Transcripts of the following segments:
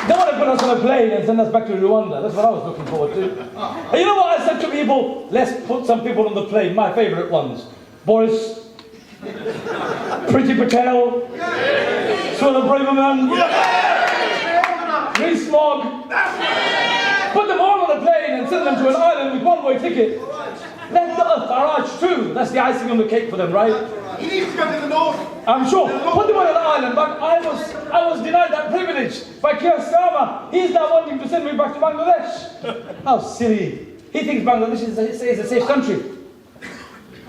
They want to put us on a plane and send us back to Rwanda. That's what I was looking forward to. And you know what I said to people? Let's put some people on the plane, my favourite ones. Boris, Priti Patel, Swala Braverman, Rees-Mogg. Put them all on a plane and send them to an island with one-way ticket. Let Farage too. That's the icing on the cake for them, right? He needs to go to the north. I'm sure. Put them on an island, but I was denied that privilege by Keir Starmer. He's now wanting to send me back to Bangladesh. How silly. He thinks Bangladesh is a safe country.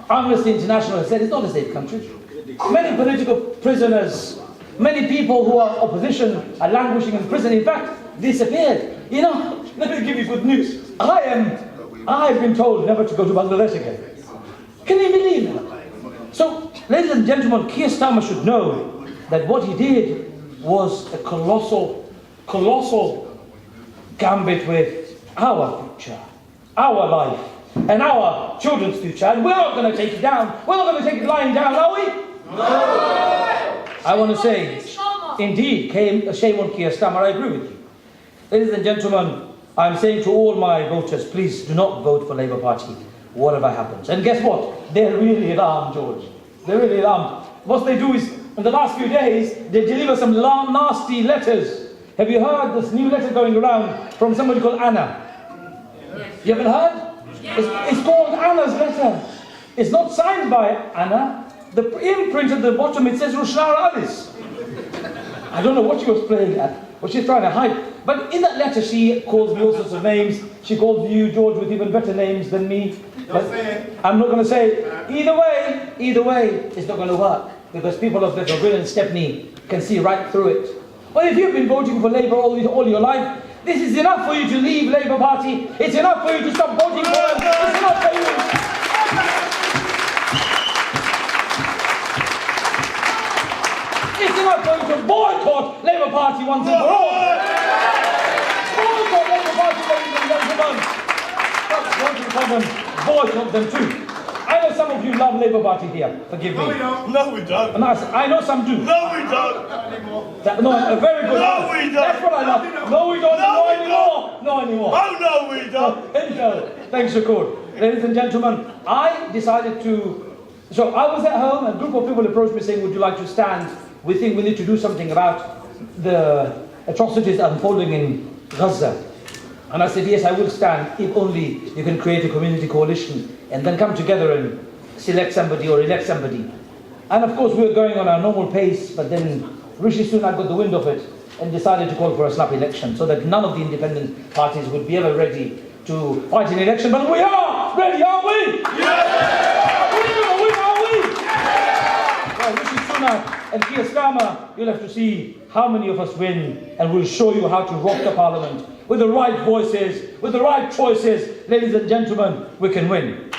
Amnesty International has said it's not a safe country. Many political prisoners, many people who are opposition are languishing in prison. In fact, disappeared. You know, let me give you good news. I've been told never to go to Bangladesh again. Can you believe that? So, ladies and gentlemen, Keir Starmer should know that what he did was a colossal gambit with our future, our life, and our children's future. And we're not going to take it down. We're not going to take it lying down, are we? No! I want to say, indeed, shame on Keir Starmer. I agree with you. Ladies and gentlemen, I'm saying to all my voters, please do not vote for Labour Party, whatever happens. And guess what? They're really alarmed, George. They're really alarmed. What they do is, in the last few days, they deliver some nasty letters. Have you heard this new letter going around from somebody called Anna? You haven't heard? It's called Anna's letter. It's not signed by Anna. The imprint at the bottom, it says Rushnara Alice. I don't know what she was playing at, what she's trying to hide. But in that letter, she calls me all sorts of names. She calls you, George, with even better names than me. But I'm not going to say. Either way, it's not going to work. Because people of Little Britain and Stepney can see right through it. But if you've been voting for Labour all your life, this is enough for you to leave Labour Party. It's enough for you to stop voting for them. It's enough for you. It's enough for you to boycott Labour Party once and for all. Boycott Labour Party, ladies and gentlemen. Stop voting for them. Boycott them too. I know some of you love Labour Party here. Forgive me. No, we don't. No, we don't. And I know some do. No, we don't. Very good. No, we don't. That's what I love. No, we don't. No, we anymore. No anymore. Oh, no, we don't. There you go. Thanks, Shakur. Ladies and gentlemen, I decided to... So I was at home and a group of people approached me saying, would you like to stand? We think we need to do something about the atrocities unfolding in Gaza. And I said, yes, I will stand if only you can create a community coalition and then come together and select somebody or elect somebody. And of course, we were going on our normal pace, but then Rishi Sunak got the wind of it and decided to call for a snap election so that none of the independent parties would be ever ready to fight an election. But we are ready, aren't we? Yeah! We're going to win, aren't we? Yeah! Well, Rishi Sunak and Keir Starmer, you'll have to see how many of us win, and we'll show you how to rock the parliament. With the right voices, with the right choices, ladies and gentlemen, we can win.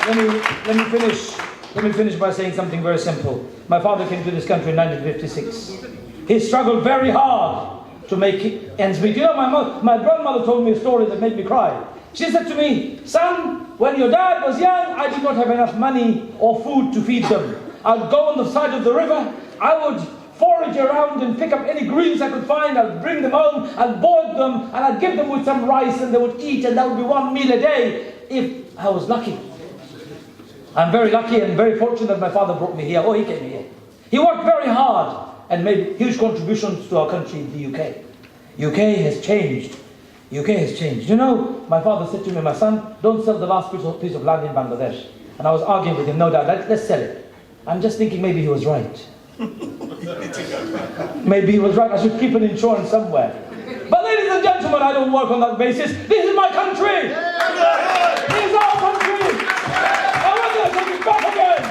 Let me finish by saying something very simple. My father came to this country in 1956. He struggled very hard to make ends meet. You know, my grandmother told me a story that made me cry. She said to me, son, when your dad was young, I did not have enough money or food to feed them. I'd go on the side of the river, I would forage around and pick up any greens I could find, I'd bring them home, I'd boil them, and I'd give them with some rice and they would eat, and that would be one meal a day, if I was lucky. I'm very lucky and very fortunate that my father brought me here. Oh, he came here. He worked very hard and made huge contributions to our country, the UK. UK has changed. UK has changed. You know, my father said to me, my son, don't sell the last piece of land in Bangladesh. And I was arguing with him, no, Dad, let's sell it. I'm just thinking maybe he was right. Maybe he was right, I should keep an insurance somewhere. But ladies and gentlemen, I don't work on that basis. This is my country! This is our country! And we're going to take it back again!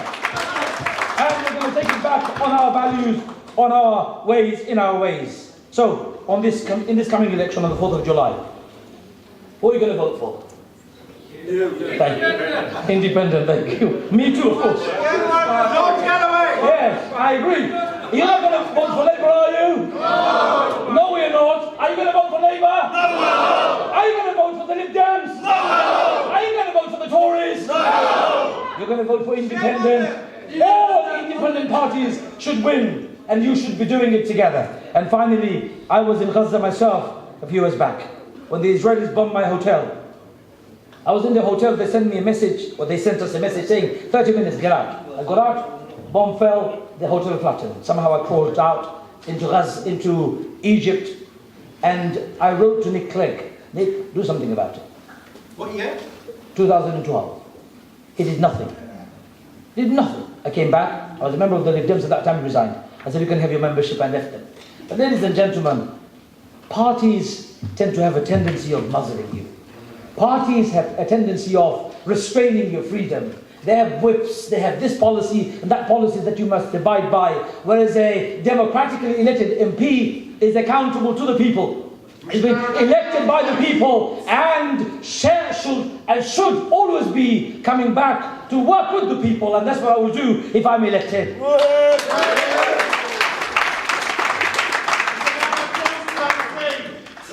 And we're going to take it back on our values, on our ways, in our ways. So, in this coming election on the 4th of July, who are you going to vote for? Thank you. Independent, thank you. Me too, of course. Galloway! Yes, I agree. You're not going to vote for Labour, are you? No! No, we're not. Are you going to vote for Labour? No! Are you going to vote for the Lib Dems? No! Are you going to vote for the Tories? No! You're going to vote for independent? All the independent parties should win. and you should be doing it together. And finally, I was in Gaza myself a few years back when the Israelis bombed my hotel. I was in the hotel, they sent me a message, or they sent us a message saying, 30 minutes, get out. I got out, bomb fell, the hotel flattened. Somehow I crawled out into Gaza, into Egypt, and I wrote to Nick Clegg, Nick, do something about it. What year? 2012. He did nothing. He did nothing. I came back, I was a member of the Lib Dems at that time, resigned. I said, you can have your membership, I left them. But ladies and gentlemen, parties tend to have a tendency of muzzling you. Parties have a tendency of restraining your freedom. They have whips, they have this policy and that policy that you must abide by, whereas a democratically elected MP is accountable to the people. He's been elected by the people and should always be coming back to work with the people, and that's what I will do if I'm elected. There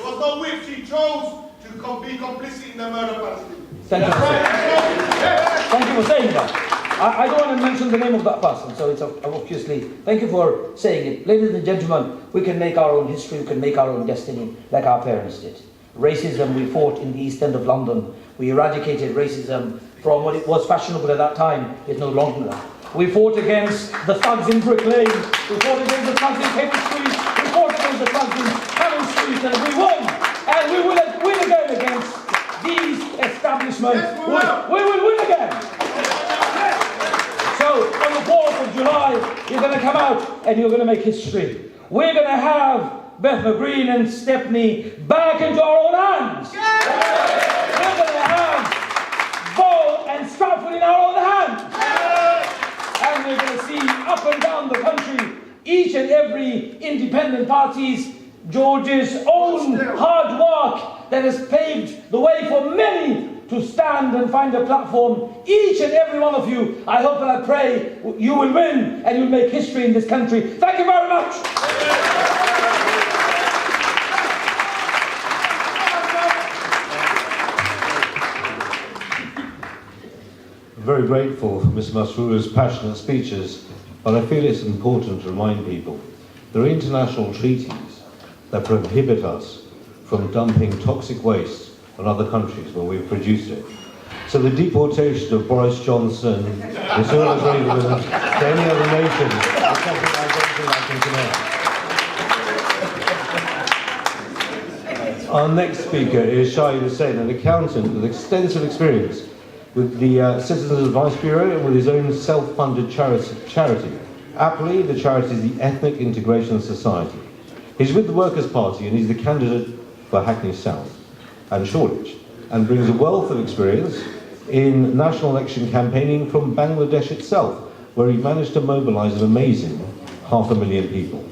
was no whip, she chose to be complicit in the murder of Palestinians. Thank you for saying that. I don't want to mention the name of that person, so it's obviously, thank you for saying it. Ladies and gentlemen, we can make our own history, we can make our own destiny, like our parents did. Racism, we fought in the East End of London. We eradicated racism from what it was fashionable at that time, is no longer. We fought against the thugs in Brick Lane, we fought against the thugs in Cable Street, we fought against the thugs in Cannon Street, and we won! And we will win again against these establishments. Yes, we will win again! So, on the 4th of July, you're going to come out and you're going to make history. We're going to have Bethnal Green and Stepney back into our own hands. We're going to have Bow and Stratford in our own hands. And we're going to see up and down the country, each and every independent party's, George's own hard work that has paved the way for many to stand and find a platform. Each and every one of you, I hope and I pray you will win and you'll make history in this country. Thank you very much. Very grateful for Mr. Masroor's passionate speeches, but I feel it's important to remind people there are international treaties that prohibit us from dumping toxic waste on other countries where we've produced it. So the deportation of Boris Johnson, the Soros Raven, to any other nation is something I don't think I can condone. Our next speaker is Shahid Hussain, an accountant with extensive experience with the Citizens Advice Bureau and with his own self-funded charity. Aptly, the charity is the Ethnic Integration Society. He's with the Workers' Party and he's the candidate for Hackney South and Shoreditch, and brings a wealth of experience in national election campaigning from Bangladesh itself, where he managed to mobilise an amazing 500,000 people.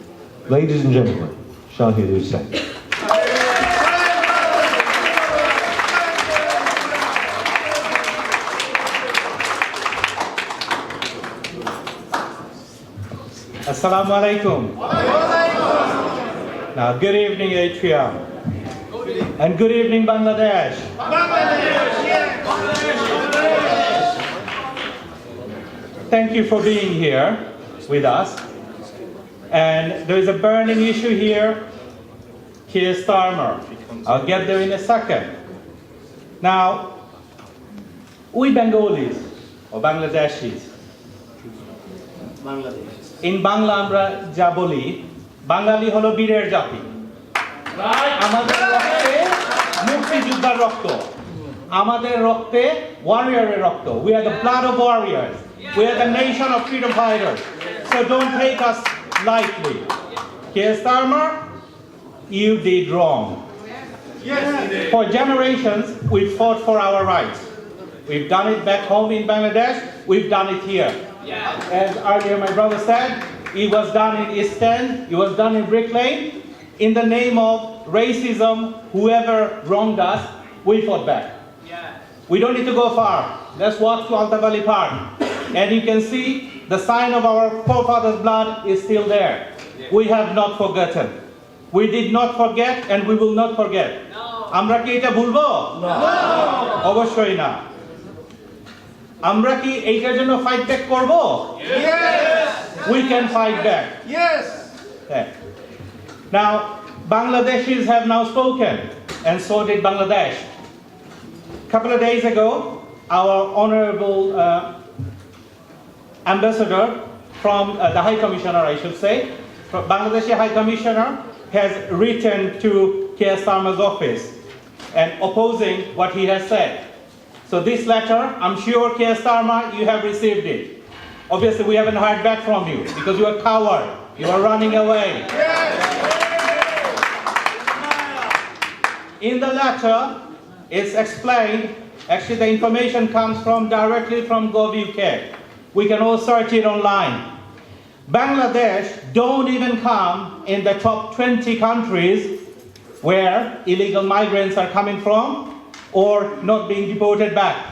Ladies and gentlemen, Shahid Hussain. Assalamu alaikum. Now, good evening, Atrium. And good evening, Bangladesh. Thank you for being here with us. And there is a burning issue here, Keir Starmer. I'll get there in a second. Now, we Bengalis, or Bangladeshis, in Bangla আমরা যা বলি বাঙালি হলো বীরের জাতি আমাদের রক্তে মুক্তিযোদ্ধার রক্ত আমাদের রক্তে ওয়ারিয়রের রক্ত we are the blood of warriors we are the nation of freedom fighters so don't take us lightly Keir Starmer you did wrong for generations we've fought for our rights we've done it back home in Bangladesh we've done it here as earlier my brother said, it was done in East End, it was done in Brick Lane. In the name of racism, whoever wronged us, we fought back. We don't need to go far. Let's walk to Alta Valley Park. And you can see the sign of our forefathers' blood is still there. We have not forgotten. We did not forget and we will not forget. Amra ki eta bhulbo? No. Obosshoi na. আমরা কি এইটার জন্য fight back করব? Yes! We can fight back. Yes! Okay. Now, Bangladeshis have now spoken, and so did Bangladesh. A couple of days ago, our honorable ambassador from the High Commissioner, I should say, from Bangladeshi High Commissioner has written to Keir Starmer's office and opposing what he has said. So this letter, I'm sure Keir Starmer, you have received it. Obviously, we haven't heard back from you because you are a coward. You are running away. In the letter, it's explained, actually the information comes directly from Gov.uk. We can all search it online. Bangladesh don't even come in the top 20 countries where illegal migrants are coming from or not being deported back.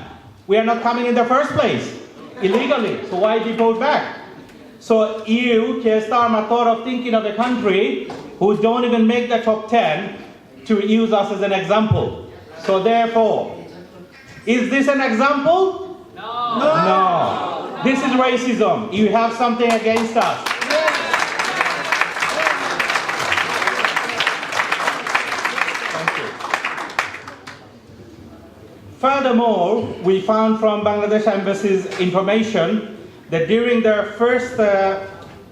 We are not coming in the first place illegally, so why deport back? So you, Keir Starmer, thought of thinking of a country who don't even make the top 10 to use us as an example. So therefore, is this an example? No. No. This is racism. You have something against us. Thank you. Furthermore, we found from Bangladesh Embassy's information that during their first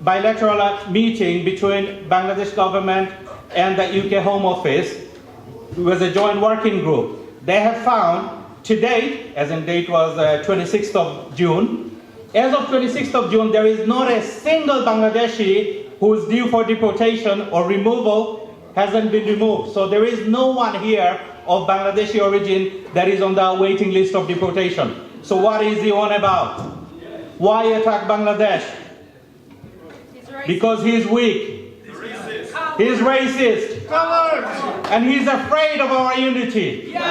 bilateral meeting between Bangladesh government and the UK Home Office, it was a joint working group. They have found to date, as in date was 26th of June, as of 26th of June, there is not a single Bangladeshi who is due for deportation or removal hasn't been removed. So there is no one here of Bangladeshi origin that is on the waiting list of deportation. So what is he on about? Why attack Bangladesh? Because he's weak. He's racist. And he's afraid of our unity. Unity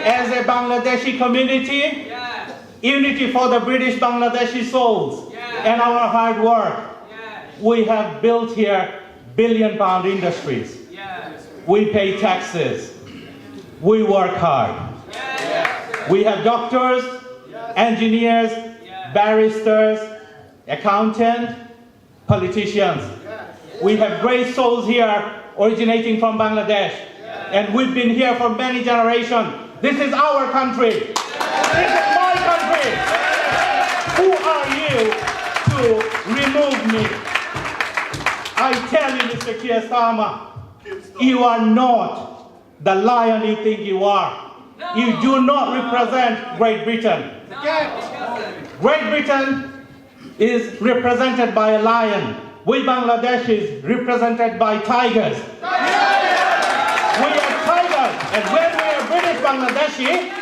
as a Bangladeshi community. Unity for the British Bangladeshi souls and our hard work. We have built here billion-pound industries. We pay taxes. We work hard. We have doctors, engineers, barristers, accountants, politicians. We have great souls here originating from Bangladesh. And we've been here for many generations. This is our country. This is my country. Who are you to remove me? I tell you, Mr. Keir Starmer, you are not the lion you think you are. You do not represent Great Britain. Great Britain is represented by a lion. We Bangladesh is represented by tigers. We are tigers, and when we are British Bangladeshi,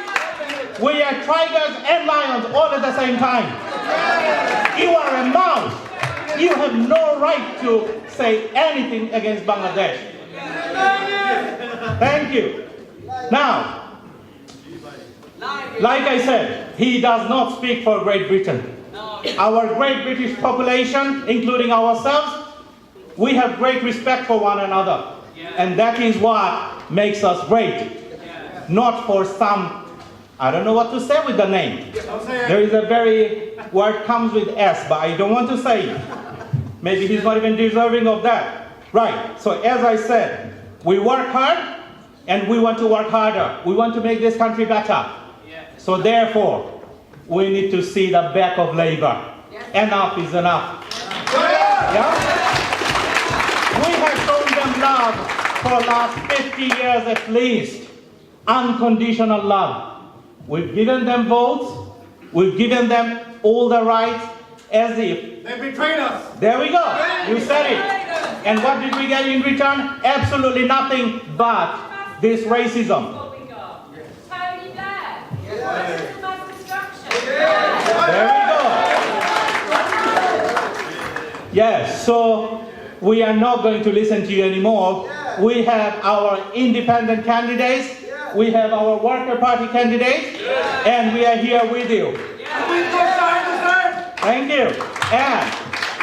we are tigers and lions all at the same time. You are a mouse. You have no right to say anything against Bangladesh. Thank you. Now, like I said, he does not speak for Great Britain. Our great British population, including ourselves, we have great respect for one another. And that is what makes us great. Not for some, I don't know what to say with the name. There is a very word comes with S, but I don't want to say it. Maybe he's not even deserving of that. Right, so as I said, we work hard and we want to work harder. We want to make this country better. So therefore, we need to see the back of labor. Enough is enough. Yeah? We have shown them love for the last 50 years at least. Unconditional love. We've given them votes. We've given them all the rights as if They betrayed us. there we go. You said it. And what did we get in return? Absolutely nothing but this racism. Tony Blair. Systematic destruction. There we go. Yes, so we are not going to listen to you anymore. We have our independent candidates. We have our worker party candidates. And we are here with you. Thank you. And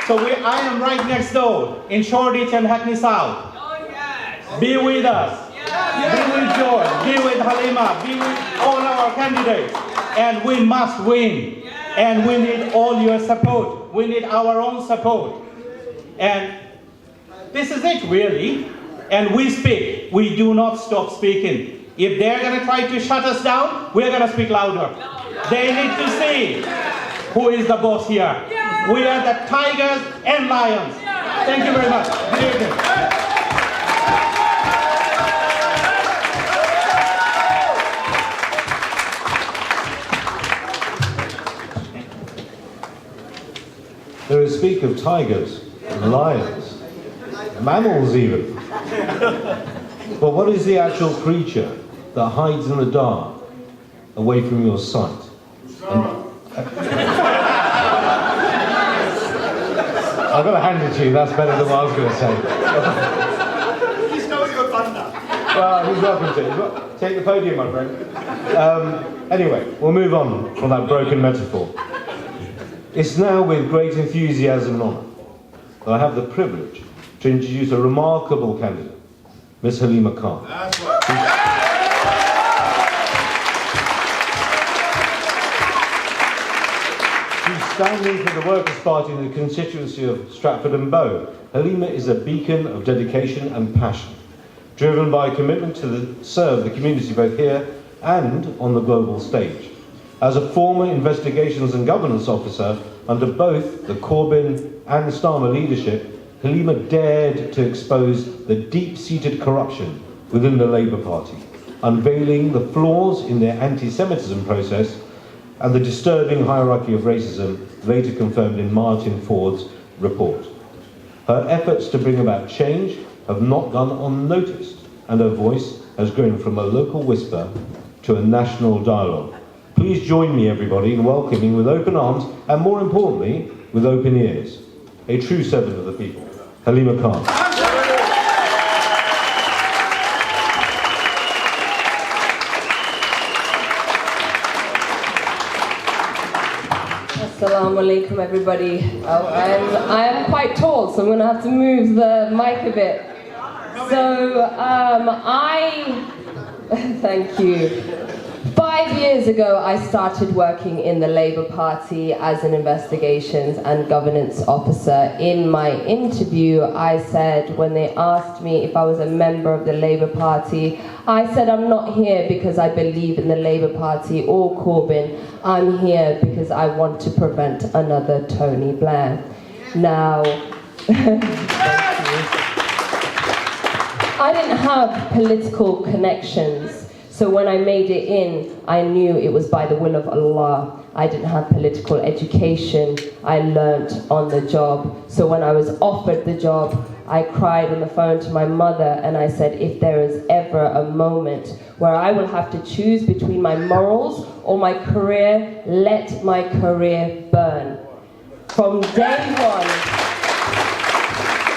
so I am right next door in Shoreditch and Hackney South. Be with us. Be with George. Be with Helima. Be with all our candidates. And we must win. And we need all your support. We need our own support. And this is it, really. And we speak. We do not stop speaking. If they're going to try to shut us down, we're going to speak louder. They need to see who is the boss here. We are the tigers and lions. Thank you very much. Good evening. There is speak of tigers, lions, mammals even. But what is the actual creature that hides in the dark, away from your sight? I've got to hand it to you, that's better than what I was going to say. He stole your thunder. Well, he's welcome to. Take the podium, my friend. Anyway, we'll move on from that broken metaphor. It's now with great enthusiasm and honour that I have the privilege to introduce a remarkable candidate, Miss Helima Khan. That's right. She's standing for the Workers' Party in the constituency of Stratford and Bow. Helima is a beacon of dedication and passion, driven by a commitment to serve the community both here and on the global stage. As a former investigations and governance officer under both the Corbyn and Starmer leadership, Helima dared to expose the deep-seated corruption within the Labour Party, unveiling the flaws in their anti-Semitism process and the disturbing hierarchy of racism later confirmed in Martin Ford's report. Her efforts to bring about change have not gone unnoticed, and her voice has grown from a local whisper to a national dialogue. Please join me, everybody, in welcoming with open arms and, more importantly, with open ears, a true servant of the people, Helima Khan. Assalamu alaikum, everybody. I am quite tall, so I'm going to have to move the mic a bit. So, thank you. 5 years ago, I started working in the Labour Party as an investigations and governance officer. In my interview, I said, when they asked me if I was a member of the Labour Party, I said, I'm not here because I believe in the Labour Party or Corbyn. I'm here because I want to prevent another Tony Blair. Now, I didn't have political connections. So when I made it in, I knew it was by the will of Allah. I didn't have political education. I learnt on the job. So when I was offered the job, I cried on the phone to my mother and I said, if there is ever a moment where I will have to choose between my morals or my career, let my career burn. From day one,